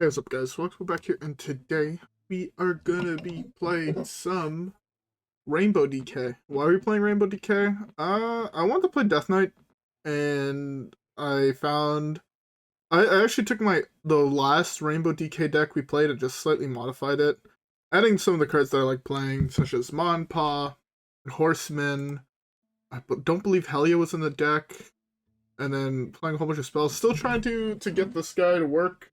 Hey, what's up, guys? Welcome back here, and today we are gonna be playing some Rainbow DK. Why are we playing Rainbow DK? I wanted to play Death Knight, and I actually took the last Rainbow DK deck we played and just slightly modified it, adding some of the cards that I like playing, such as Maw and Paw, Horseman. I don't believe Helya was in the deck, and then playing a whole bunch of spells. Still trying to get this guy to work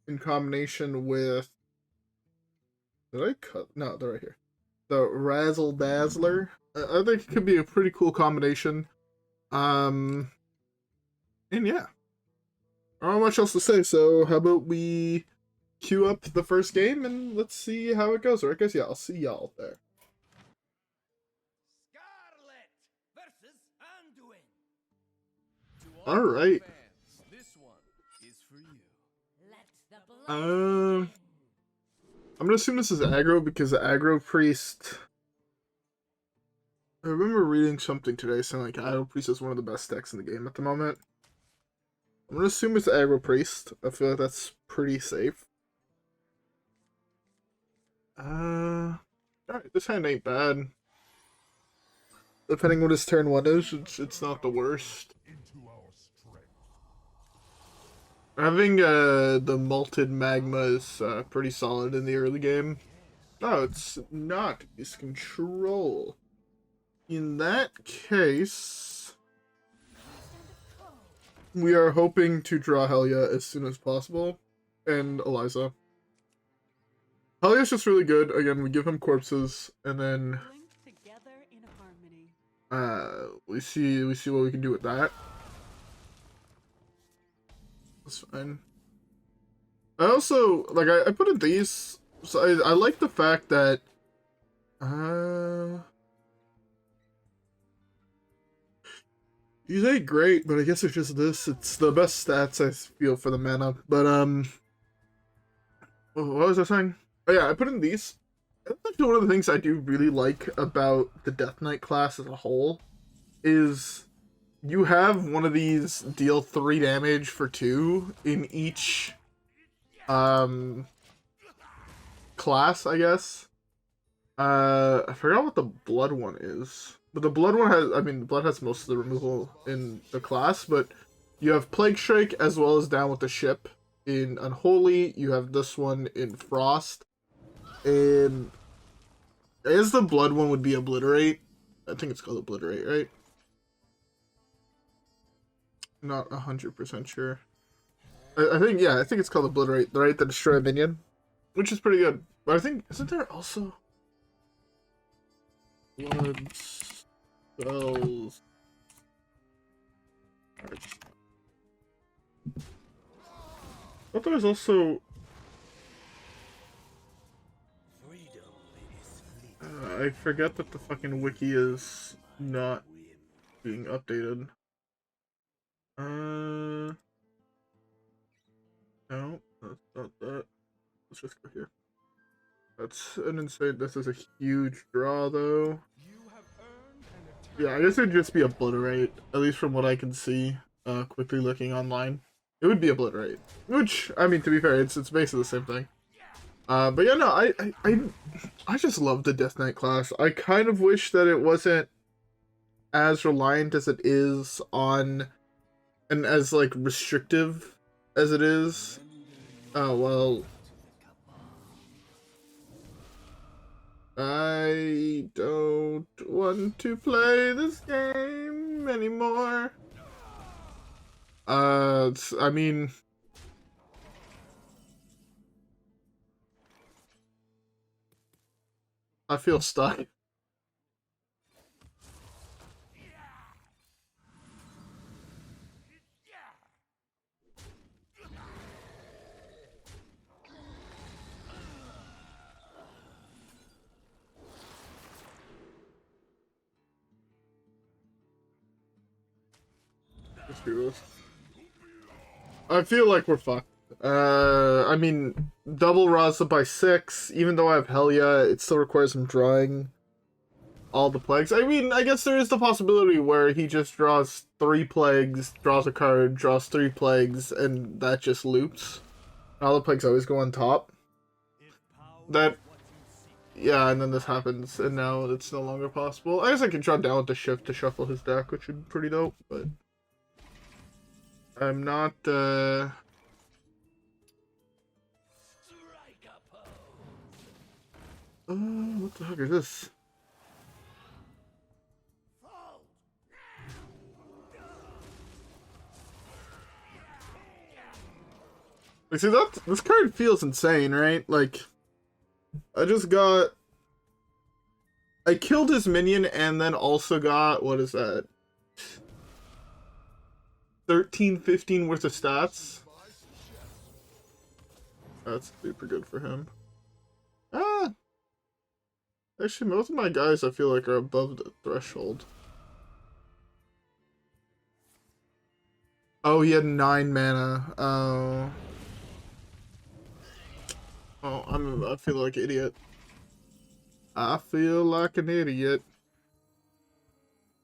in combination with, did I cut? No, they're right here. The Razzle-Dazzler. I think it could be a pretty cool combination. And yeah. I don't have much else to say, so how about we queue up the first game and let's see how it goes. Or I guess, yeah, I'll see y'all there. Alright. I'm gonna assume this is aggro because the aggro priest. I remember reading something today saying like aggro priest is one of the best decks in the game at the moment. I'm gonna assume it's aggro priest. I feel like that's pretty safe. Alright, this hand ain't bad. Depending what his turn 1 is, it's not the worst. Having the Malted Magma is pretty solid in the early game. No, it's not. It's control. In that case, we are hoping to draw Helya as soon as possible, and Eliza. Helya's just really good. Again, we give him corpses, and then we see what we can do with that. That's fine. I also, like, I put in these, so I like the fact that, these ain't great, but I guess it's just this. It's the best stats I feel for the mana, but, what was I saying? Oh yeah, I put in these. That's actually one of the things I do really like about the Death Knight class as a whole, is you have one of these deal 3 damage for 2 in each class, I guess. I forgot what the blood one is. But the blood one has, I mean, the blood has most of the removal in the class, but you have Plague Strike as well as Down with the Ship in Unholy. You have this one in Frost. And I guess the blood one would be Obliterate. I think it's called Obliterate, right? Not 100% sure. I think, yeah, I think it's called Obliterate, right? The destroy a minion, which is pretty good. But I think, isn't there also blood spells? I thought there was also. I forget that the fucking wiki is not being updated. No, that's not that. Let's just go here. That's an insane. This is a huge draw, though. Yeah, I guess it'd just be Obliterate, at least from what I can see. Quickly looking online, it would be Obliterate. Which, I mean, to be fair, it's basically the same thing. But yeah, no, I just love the Death Knight class. I kind of wish that it wasn't as reliant as it is on, and as like restrictive as it is. Oh well, I don't want to play this game anymore. I mean, I feel stuck. Let's do this. I feel like we're fucked. I mean, double Raza by 6, even though I have Helya, it still requires him drawing all the plagues. I mean, I guess there is the possibility where he just draws 3 plagues, draws a card, draws 3 plagues, and that just loops. All the plagues always go on top. That, yeah, and then this happens, and now it's no longer possible. I guess I can shut down with the shift to shuffle his deck, which would be pretty dope, but I'm not, what the heck is this? Like, see, this card feels insane, right? Like, I killed his minion and then also got, what is that? 13, 15 worth of stats? That's super good for him. Actually, most of my guys I feel like are above the threshold. Oh, he had 9 mana. Oh. Oh, I feel like an idiot. I feel like an idiot.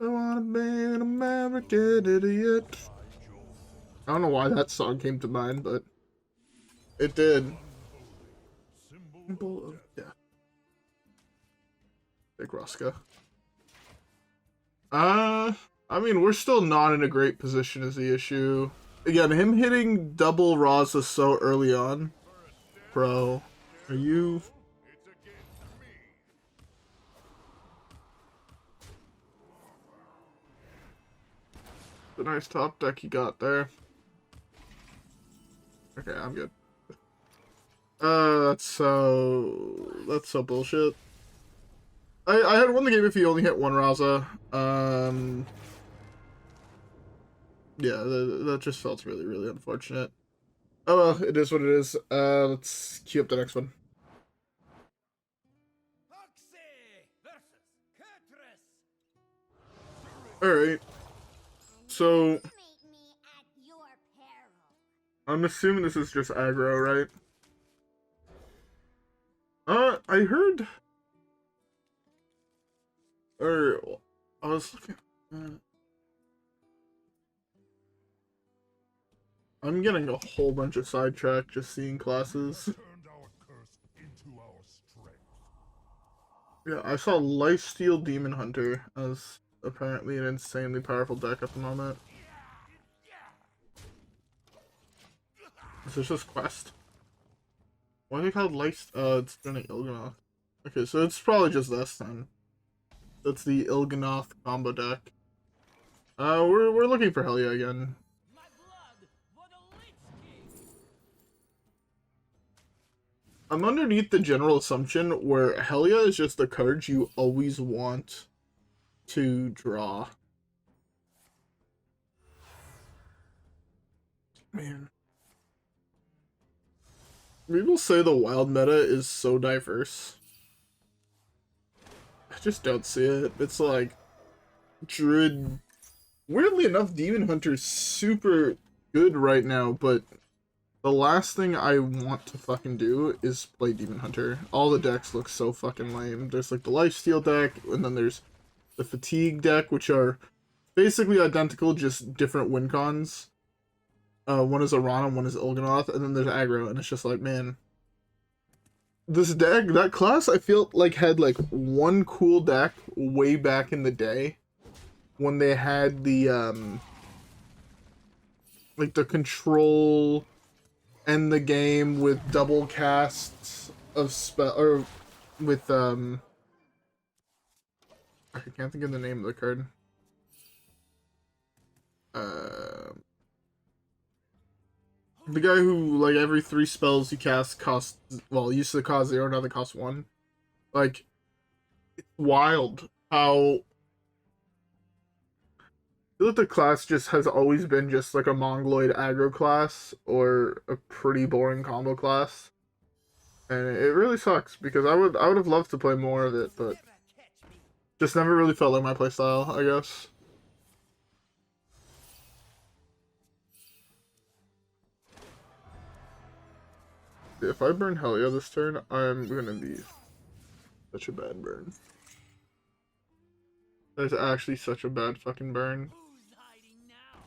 I wanna be an American idiot. I don't know why that song came to mind, but it did. Symbol of death. Big Reska. I mean, we're still not in a great position is the issue. Again, him hitting double Raza so early on. Bro, are you... The nice top deck you got there. Okay, I'm good. That's so bullshit. I had won the game if he only hit 1 Raza. Yeah, that just felt really, really unfortunate. Oh well, it is what it is. Let's queue up the next one. Alright. So... I'm assuming this is just aggro, right? I heard... Or... I was looking... I'm getting a whole bunch of sidetracked just seeing classes. Yeah, I saw Lifesteal Demon Hunter as apparently an insanely powerful deck at the moment. Is this just quest? Why are they called Life? It's gonna Il'gynoth. Okay, so it's probably just this then. That's the Il'gynoth combo deck. We're looking for Helya again. I'm underneath the general assumption where Helya is just the card you always want to draw. Man. People say the wild meta is so diverse. I just don't see it. It's like Druid. Weirdly enough, Demon Hunter's super good right now, but the last thing I want to fucking do is play Demon Hunter. All the decks look so fucking lame. There's like the Lifesteal deck, and then there's the Fatigue deck, which are basically identical, just different win cons. One is Arana, one is Il'gynoth, and then there's aggro, and it's just like, man. This deck, that class, I feel like had like one cool deck way back in the day when they had the, like the control end the game with double casts of spell, or with, I can't think of the name of the card. The guy who, like, every 3 spells you cast costs, well, used to cost 0, now they cost 1. Like, it's wild how... I feel like the class just has always been just, like, a Mongoloid aggro class, or a pretty boring combo class. And it really sucks, because I would have loved to play more of it, but... just never really felt like my playstyle, I guess. If I burn Helya this turn, I'm gonna be such a bad burn. That's actually such a bad fucking burn. Who's hiding now?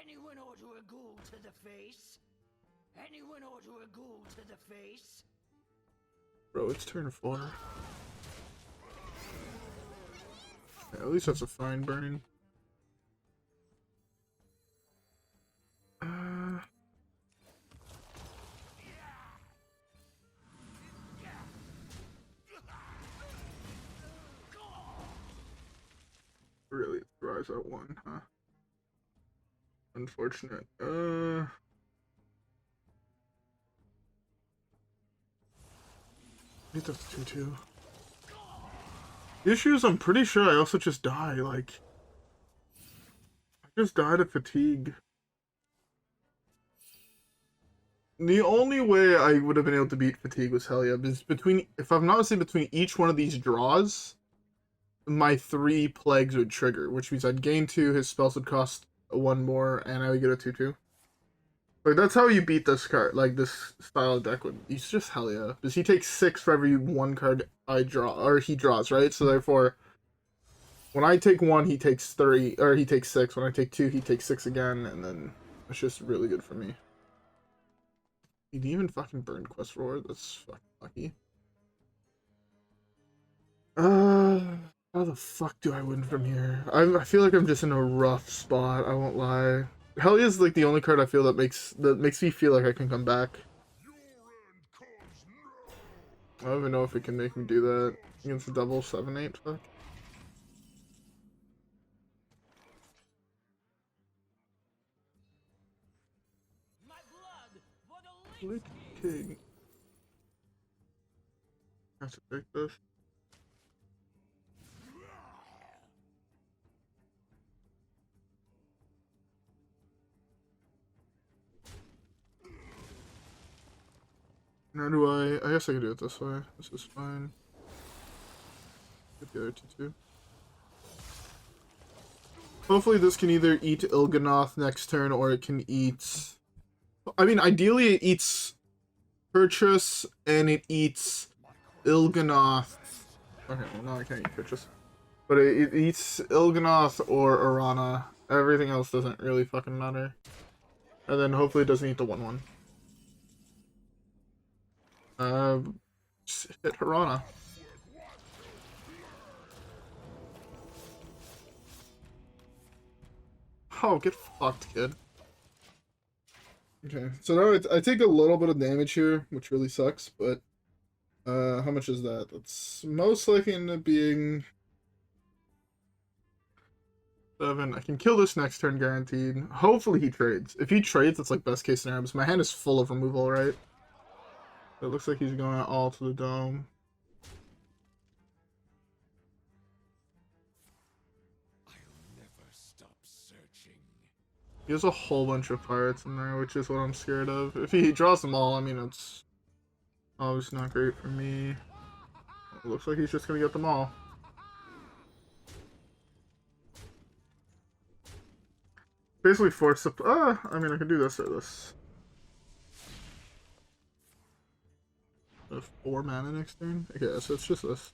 Anyone order a ghoul to the face? Anyone order a ghoul to the face? Bro, it's turn 4. Yeah, at least that's a fine burn. Really, it's rise at 1, huh? Unfortunate. I think that's 2-2. The issue is I'm pretty sure I also just die, like... I just died of fatigue. The only way I would have been able to beat fatigue was Helya, is between, if I'm not mistaken, between each one of these draws, my 3 plagues would trigger, which means I'd gain 2, his spells would cost 1 more, and I would get a 2-2. Like, that's how you beat this card, like, this style of deck. He's just Helya. Because he takes 6 for every 1 card I draw, or he draws, right? So therefore, when I take 1, he takes 3, or he takes 6. When I take 2, he takes 6 again, and then it's just really good for me. He didn't even fucking burn Quest Reward. That's fucking lucky. How the fuck do I win from here? I feel like I'm just in a rough spot, I won't lie. Helya is like the only card I feel that makes me feel like I can come back. I don't even know if it can make me do that against the double 7-8, fuck. Lich King. I have to take this. Now do I guess I can do it this way. This is fine. Get the other 2-2. Hopefully this can either eat Il'gynoth next turn, or it can eat... I mean, ideally it eats Purchase, and it eats Il'gynoth. Okay, well now I can't eat Purchase. But it eats Il'gynoth or Arana. Everything else doesn't really fucking matter. And then hopefully it doesn't eat the 1-1. Just hit Arana. Oh, get fucked, kid. Okay, so now I take a little bit of damage here, which really sucks, but how much is that? That's most likely end up being 7. I can kill this next turn guaranteed. Hopefully he trades. If he trades, it's like best case scenario, because my hand is full of removal, right? It looks like he's going all to the dome. He has a whole bunch of pirates in there, which is what I'm scared of. If he draws them all, I mean, it's obviously not great for me. It looks like he's just gonna get them all. Basically force up. I mean, I can do this or this. I have 4 mana next turn. Okay, so it's just this.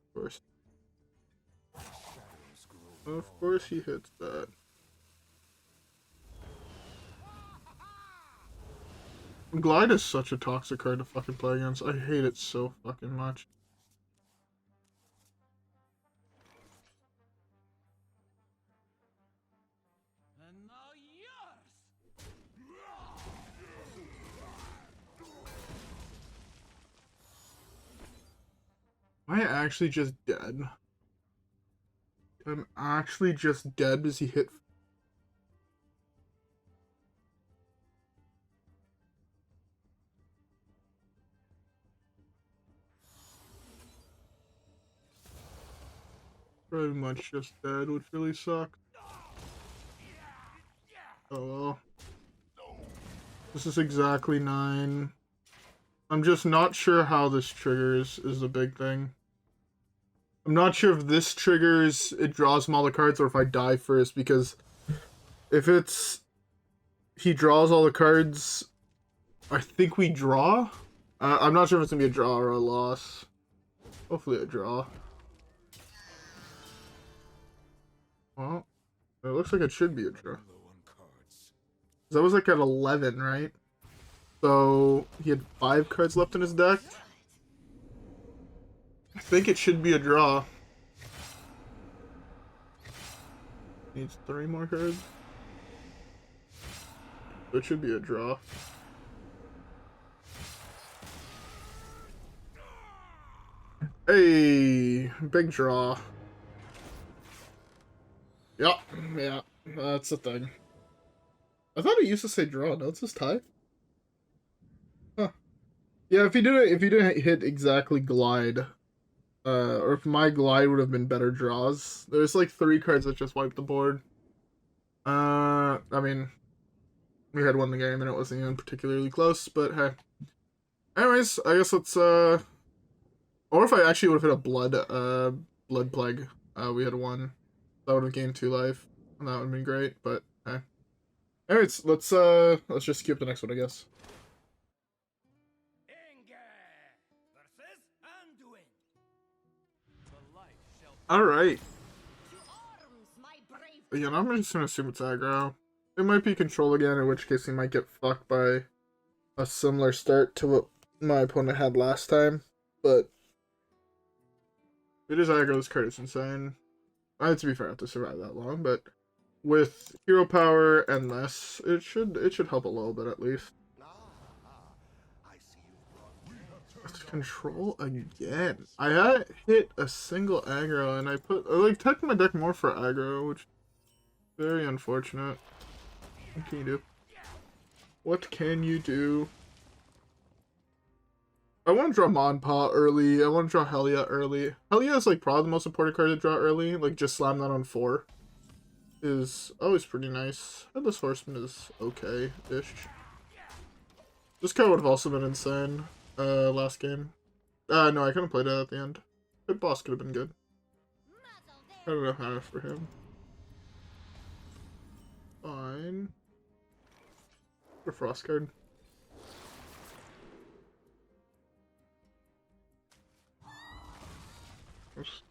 Of course. Of course he hits that. Glide is such a toxic card to fucking play against. I hate it so fucking much. And now Am I actually just dead? I'm actually just dead because he hit. Pretty much just dead, which really sucks. Oh well. This is exactly 9. I'm just not sure how this triggers is the big thing. I'm not sure if this triggers, it draws him all the cards, or if I die first, because if it's... he draws all the cards, I think we draw? I'm not sure if it's going to be a draw or a loss. Hopefully a draw. Well, it looks like it should be a draw. That was like at 11, right? So he had 5 cards left in his deck. I think it should be a draw. Needs 3 more cards. So it should be a draw. Hey, big draw. Yeah, yeah, that's the thing. I thought it used to say draw. No, it says tie. Huh. Yeah, if you didn't hit exactly glide, or if my glide would have been better draws. There's like 3 cards that just wiped the board. I mean, we had won the game and it wasn't even particularly close, but hey. Anyways, I guess let's or if I actually would have hit a blood plague, we had won. That would have gained 2 life, and that would have been great, but hey. Anyways, let's just skip the next one, I guess. Alright. Yeah, I'm just gonna assume it's aggro. It might be control again, in which case he might get fucked by a similar start to what my opponent had last time. But if it is aggro, this card is insane. To be fair, I have to survive that long, but with hero power and this, it should help a little bit at least. Let's control again. I had hit a single aggro, and I teched my deck more for aggro, which is very unfortunate. What can you do? What can you do? I want to draw Maw and Paw early. I want to draw Helya early. Helya is like probably the most important card to draw early. Like just slam that on 4 is always pretty nice. Headless Horseman is okay-ish. This card would have also been insane last game. No, I couldn't play that at the end. Good boss could have been good. I don't know how for him. Fine. A frost card.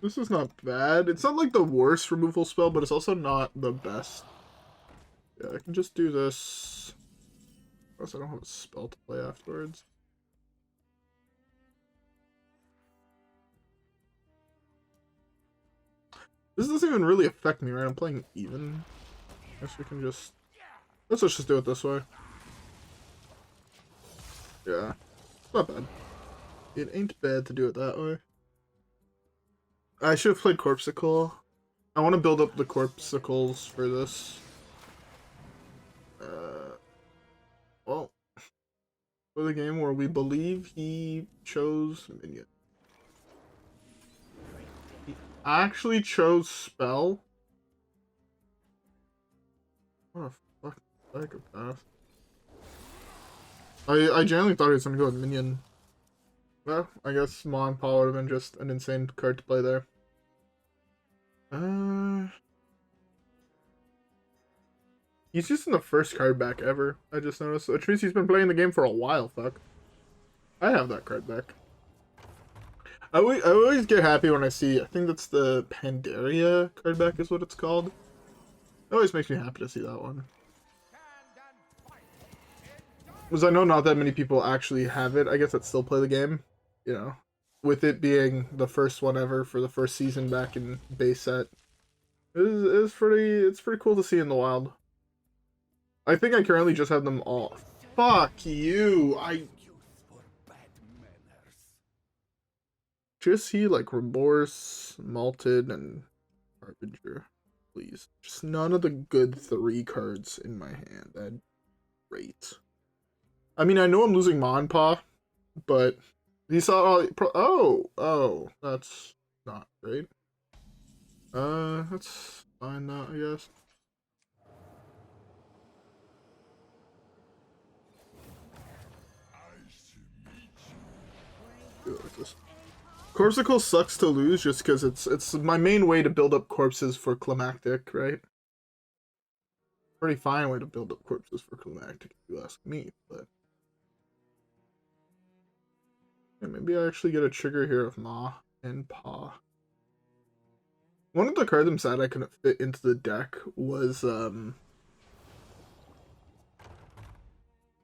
This is not bad. It's not like the worst removal spell, but it's also not the best. Yeah, I can just do this. Unless I don't have a spell to play afterwards. This doesn't even really affect me, right? I'm playing even. I guess we can just... Let's just do it this way. Yeah. Not bad. It ain't bad to do it that way. I should have played Corpsicle. I want to build up the Corpsicles for this. Well, for the game where we believe he chose minion. He actually chose spell. What a fucking psychopath. I genuinely thought he was gonna go with minion. Well, I guess Maw and Paw would have been just an insane card to play there. He's just in the first card back ever, I just noticed. Which means he's been playing the game for a while, fuck. I have that card back. I always get happy when I see, I think that's the Pandaria card back is what it's called. It always makes me happy to see that one. Because I know not that many people actually have it, I guess, that still play the game. You know, with it being the first one ever for the first season back in base set. It's pretty cool to see in the wild. I think I currently just have them all. Fuck you! I just see like Remorse, Malted, and Harbinger. Please. Just none of the good 3 cards in my hand. That'd be great. I mean, I know I'm losing Maw and Paw, but these are oh, that's not great. That's fine now, I guess. Like this. Corpsicle sucks to lose just because it's my main way to build up corpses for Climactic, right? Pretty fine way to build up corpses for Climactic, if you ask me, but yeah, maybe I actually get a trigger here of Maw and Paw. One of the cards I'm sad I couldn't fit into the deck was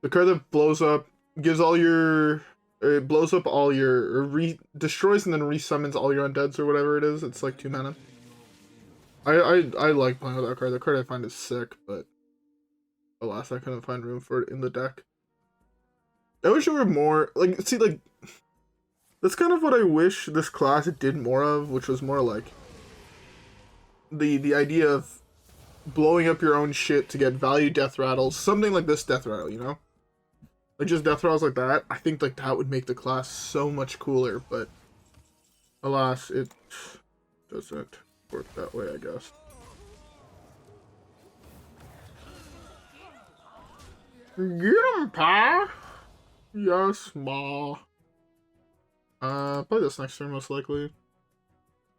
The card that blows up gives all your, it blows up all your, or destroys and then resummons all your undeads or whatever it is. It's like 2 mana. I like playing with that card. The card I find is sick, but alas, I couldn't find room for it in the deck. I wish there were more, like, see, like, that's kind of what I wish this class did more of, which was more like the idea of blowing up your own shit to get value death rattles, something like this death rattle, you know? Like, just death rattles like that. I think, like, that would make the class so much cooler, but alas, it doesn't work that way, I guess. Get him, Pa! Yes, Ma. Play this next turn, most likely.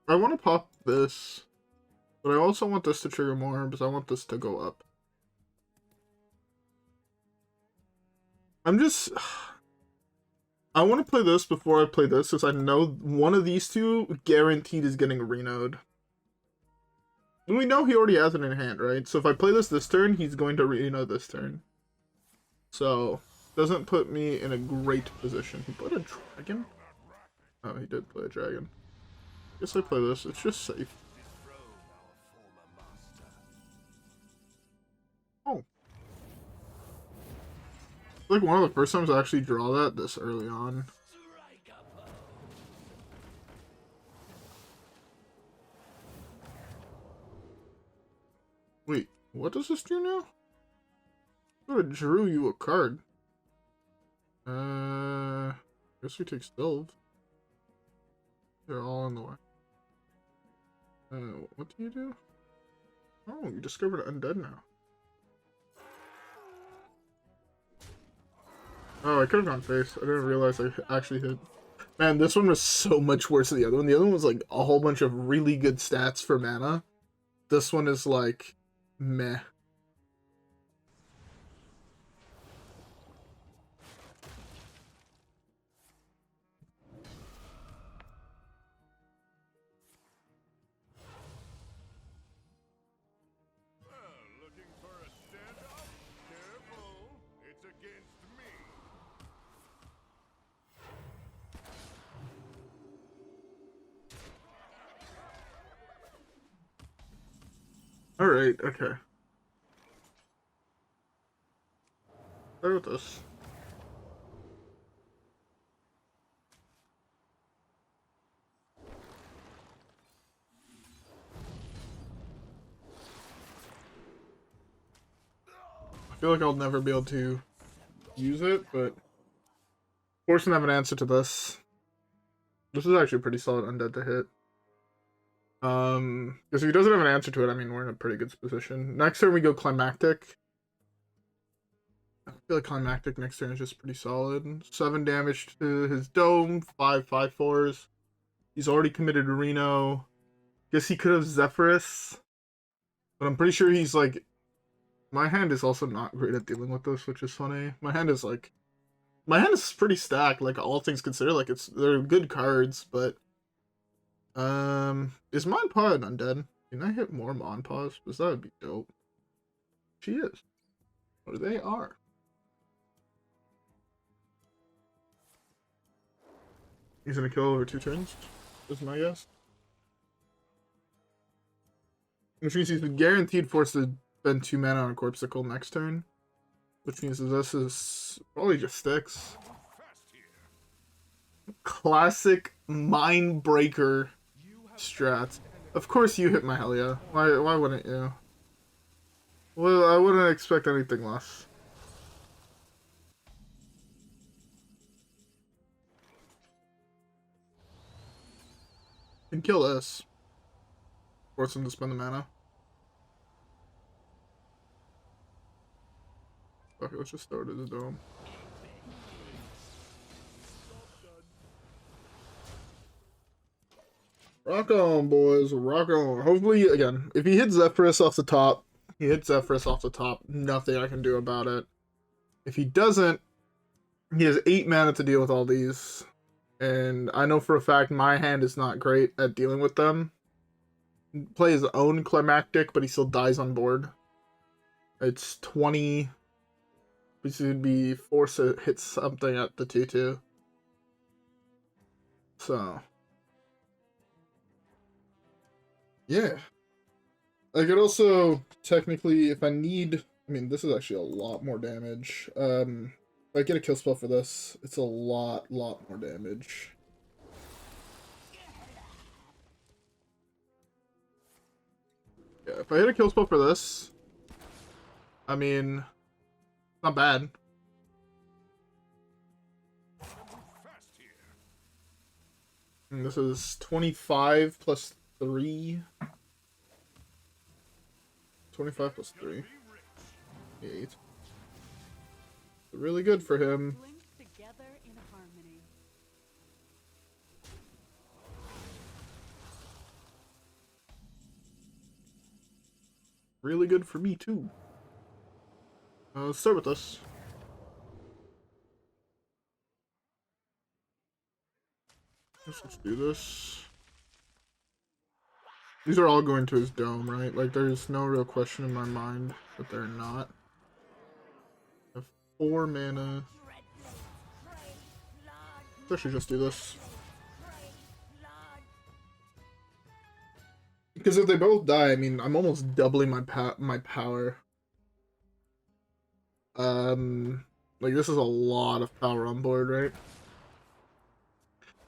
I want to pop this, but I also want this to trigger more, because I want this to go up. I want to play this before I play this, because I know one of these two guaranteed is getting Reno'd. And we know he already has it in hand, right? So if I play this turn, he's going to Reno this turn. So, doesn't put me in a great position. He played a dragon? Oh, he did play a dragon. Guess I play this. It's just safe. Oh. It's like one of the first times I actually draw that this early on. Wait, what does this do now? I thought it drew you a card. Guess we take Stilv. They're all in the way. What do you do? Oh, you discovered Undead now. Oh, I could have gone face. I didn't realize I actually hit. Man, this one was so much worse than the other one. The other one was like a whole bunch of really good stats for mana. This one is like, meh. Alright, okay. Start with this. I feel like I'll never be able to use it, but Force doesn't have an answer to this. This is actually a pretty solid undead to hit. Because if he doesn't have an answer to it, I mean, we're in a pretty good position. Next turn we go Climactic. I feel like Climactic next turn is just pretty solid. 7 damage to his dome, 5/5/4s. He's already committed to Reno. Guess he could have Zephyrus. But I'm pretty sure he's like... My hand is also not great at dealing with this, which is funny. My hand is like... My hand is pretty stacked, like all things considered. Like they're good cards, but... Is Maw and Paw an undead? Can I hit more Maw and Paws? Because that would be dope. She is. Or they are. He's gonna kill over 2 turns, is my guess. Which means he's guaranteed forced to spend 2 mana on Corpsicle next turn. Which means this is probably just sticks. Classic Mind Breaker strat. Of course you hit my Helya. Why wouldn't you? Well, I wouldn't expect anything less. Can kill this. Force him to spend the mana. Okay, let's just throw it at the dome. Rock on, boys. Rock on. Hopefully, again, if he hits Zephyrus off the top, he hits Zephyrus off the top. Nothing I can do about it. If he doesn't, he has 8 mana to deal with all these. And I know for a fact my hand is not great at dealing with them. Play his own Climactic, but he still dies on board. It's 20... because he'd be forced to hit something at the 2/2. So, yeah. I could also, technically, if I need... I mean, this is actually a lot more damage. If I get a kill spell for this, it's a lot more damage. Yeah, if I hit a kill spell for this, I mean, not bad. And this is 25 plus 3. 25 plus 3. 8. Really good for him. Really good for me, too. Let's start with this. Let's do this. These are all going to his dome, right? Like, there's no real question in my mind that they're not. I have 4 mana. Let's actually just do this. Because if they both die, I mean, I'm almost doubling my power. Like, this is a lot of power on board, right?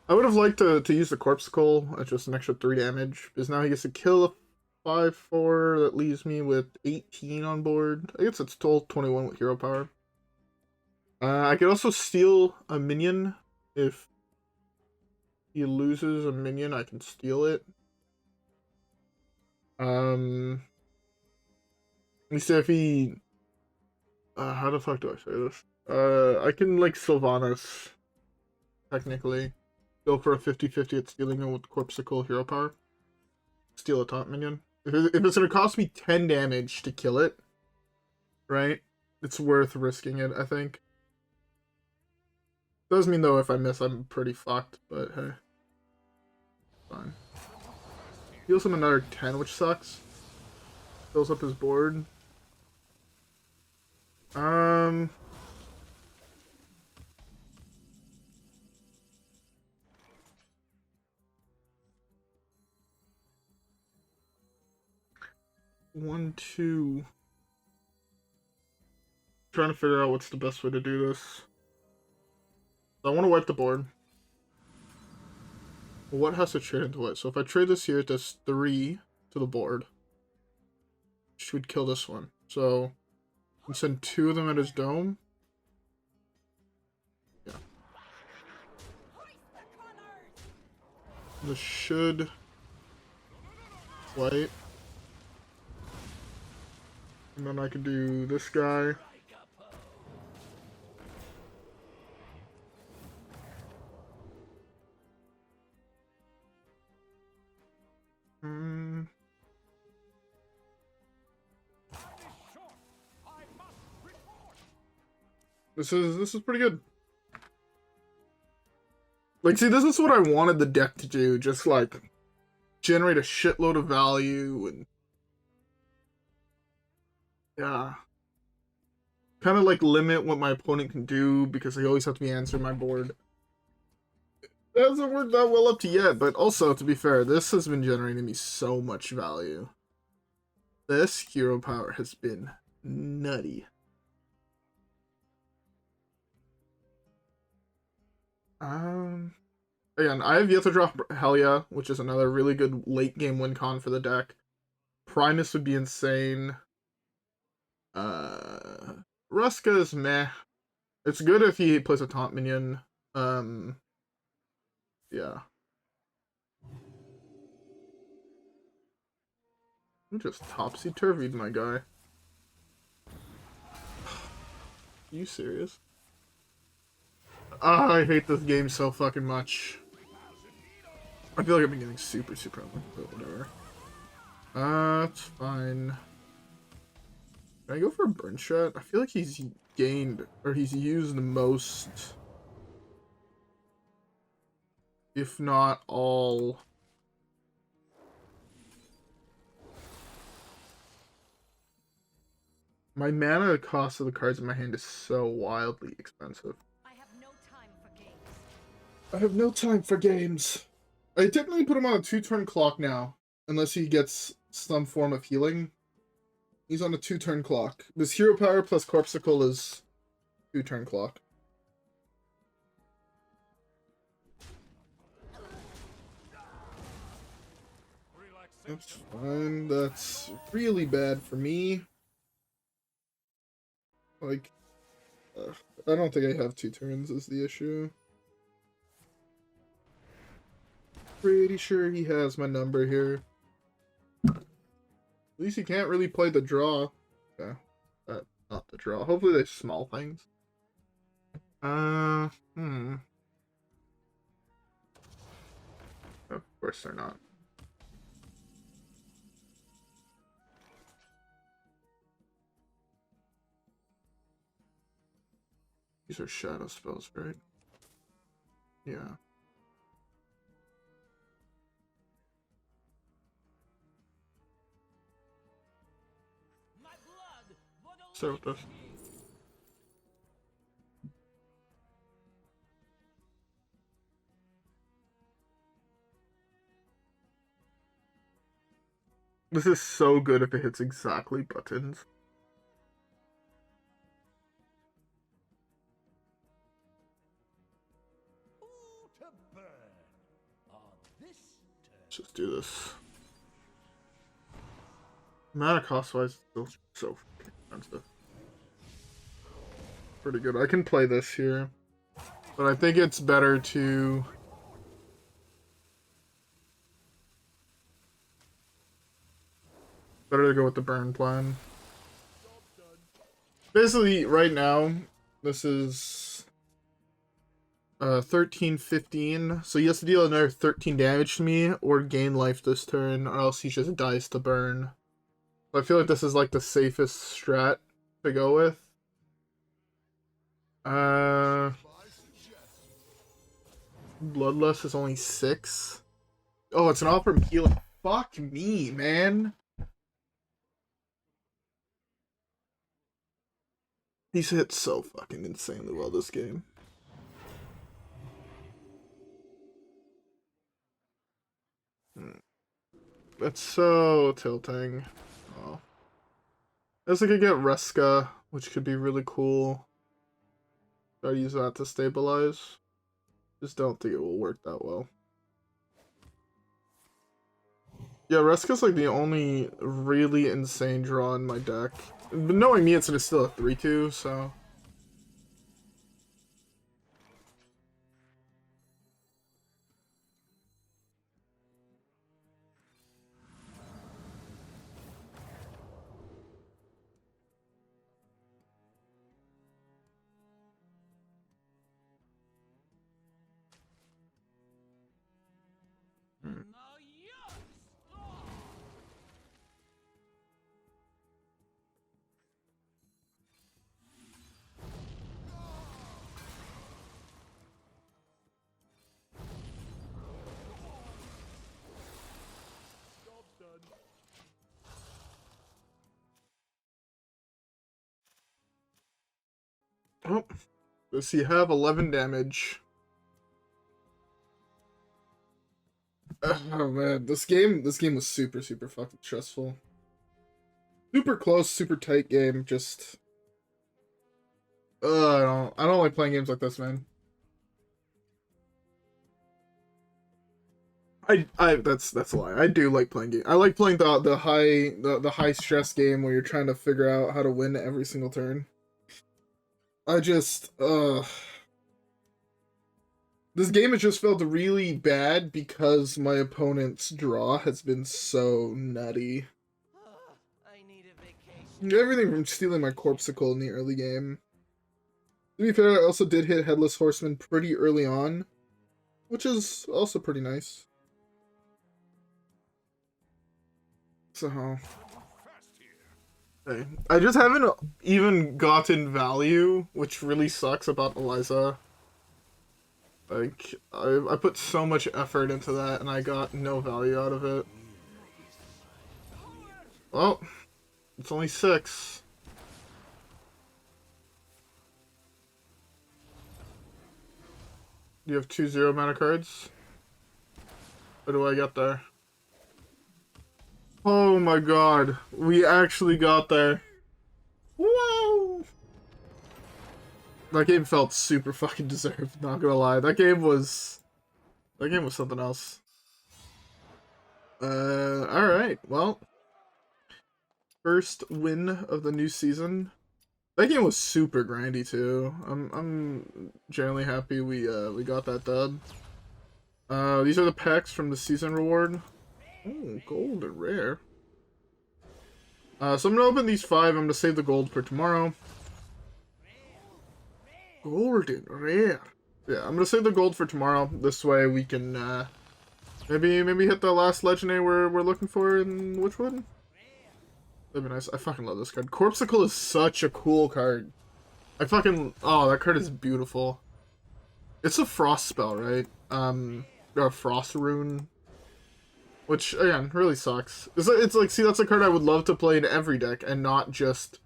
I would have liked to use the Corpsicle at just an extra 3 damage, because now he gets to kill a 5/4 that leaves me with 18 on board. I guess it's total 21 with hero power. I could also steal a minion. If he loses a minion, I can steal it. Let me see if he... how the fuck do I say this? I can, like, Sylvanas, technically. Go for a 50/50 at stealing it with Corpsicle hero power. Steal a top minion. If it's going to cost me 10 damage to kill it, right? It's worth risking it, I think. Does mean, though, if I miss, I'm pretty fucked, but hey. Fine. Heals him another 10, which sucks. Fills up his board. 1, 2. Trying to figure out what's the best way to do this. I want to wipe the board. What has to trade into what? So if I trade this here, it does 3 to the board. Which would kill this one. So I can send 2 of them at his dome. Yeah. This should wipe. And then I can do this guy. This is pretty good. Like, see, this is what I wanted the deck to do. Just, like, generate a shitload of value and... yeah. Kind of, like, limit what my opponent can do because they always have to be answering my board. It hasn't worked that well up to yet, but also, to be fair, this has been generating me so much value. This hero power has been nutty. Again, I have yet to drop Helya, which is another really good late game win con for the deck. Primus would be insane. Reska is meh. It's good if he plays a taunt minion. Yeah. I'm just topsy-turvied, my guy. Are you serious? I hate this game so fucking much. I feel like I've been getting super unlucky, but whatever. It's fine. Can I go for a burn shot? I feel like he's gained, or he's used the most, if not all. My mana cost of the cards in my hand is so wildly expensive. I have no time for games. I have no time for games. I technically put him on a 2-turn clock now, unless he gets some form of healing. He's on a 2-turn clock. This hero power plus Corpsicle is 2-turn clock. That's fine. That's really bad for me. Like, I don't think I have 2 turns is the issue. Pretty sure he has my number here. At least he can't really play the draw. Yeah, not the draw. Hopefully they're small things. Of course they're not. These are shadow spells, right? Yeah. My blood, Start with this. This is so good if it hits exactly buttons. Let's just do this. Mana cost wise, still so expensive. Pretty good. I can play this here, but I think it's better to go with the burn plan. Basically, right now, this is 13-15, so he has to deal another 13 damage to me, or gain life this turn, or else he just dies to burn. So I feel like this is like the safest strat to go with. Bloodlust is only 6. Oh, it's an offer of healing. Fuck me, man. He's hit so fucking insanely well this game. That's so tilting. Oh. I guess I could get Reska, which could be really cool. Try to use that to stabilize. Just don't think it will work that well. Yeah, Reska's like the only really insane draw in my deck. But knowing me, it's still a 3-2, so... Now yes! Oh, does he have 11 damage? Oh man, this game was super fucking stressful. Super close, super tight game. Just, I don't like playing games like this, man. That's a lie. I do like playing games. I like playing the high stress game where you're trying to figure out how to win every single turn. This game has just felt really bad because my opponent's draw has been so nutty. I need a vacation. Everything from stealing my Corpsicle in the early game. To be fair, I also did hit Headless Horseman pretty early on, which is also pretty nice. So, hey, I just haven't even gotten value, which really sucks about Eliza. Like, I put so much effort into that, and I got no value out of it. Well, it's only 6. You have 2/0 mana cards? What do I get there? Oh my god. We actually got there. Whoa! That game felt super fucking deserved, not gonna lie. That game was something else. Alright, well. First win of the new season. That game was super grindy too. I'm generally happy we got that dub. These are the packs from the season reward. Oh, gold and rare. So I'm gonna open these 5. I'm gonna save the gold for tomorrow. Golden rare. Yeah, I'm gonna save the gold for tomorrow. This way we can maybe hit the last legendary we're looking for in which one? That'd be nice. I fucking love this card. Corpsicle is such a cool card. Oh, that card is beautiful. It's a frost spell, right? Or a frost rune. Which, again, really sucks. It's like, see, that's a card I would love to play in every deck and not just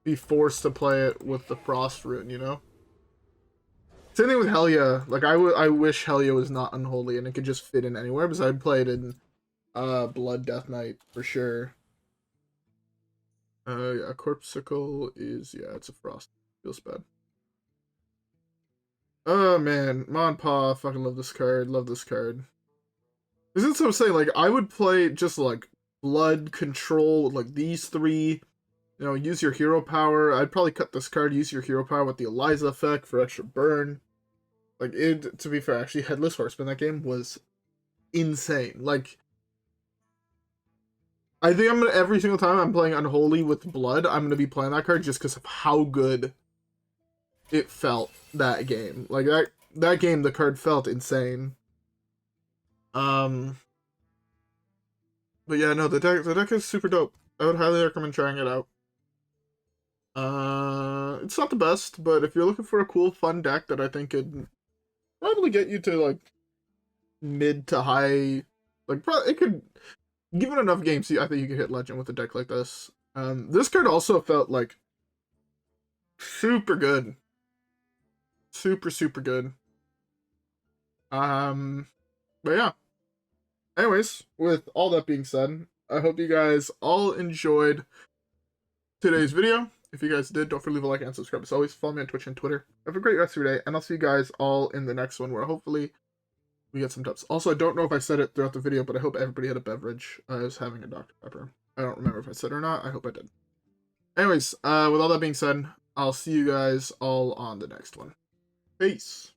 be forced to play it with the frost rune, you know? Same thing with Helya. Like, I wish Helya was not unholy and it could just fit in anywhere, because I'd play it in Blood Death Knight for sure. Yeah, Corpsicle is, yeah, it's a frost. Feels bad. Oh, man. Maw and Paw, fucking love this card. Love this card. This is what I'm saying, like, I would play just, like, Blood Control, like, these 3. You know, use your hero power. I'd probably cut this card, use your hero power with the Eliza effect for extra burn. Like, to be fair, actually, Headless Horseman, that game was insane. Like, I think every single time I'm playing Unholy with Blood, I'm gonna be playing that card just because of how good it felt, that game. Like, that game, the card felt insane. But yeah, no, the deck is super dope. I would highly recommend trying it out. It's not the best, but if you're looking for a cool, fun deck that I think could probably get you to, like, mid to high, like, it could, given enough games, I think you could hit Legend with a deck like this. This card also felt, like, super good. Super, super good. But yeah. Anyways, with all that being said, I hope you guys all enjoyed today's video. If you guys did, don't forget to leave a like and subscribe. As always, follow me on Twitch and Twitter. Have a great rest of your day, and I'll see you guys all in the next one, where hopefully we get some dubs. Also, I don't know if I said it throughout the video, but I hope everybody had a beverage. I was having a Dr. Pepper. I don't remember if I said it or not. I hope I did. Anyways, with all that being said, I'll see you guys all on the next one. Peace.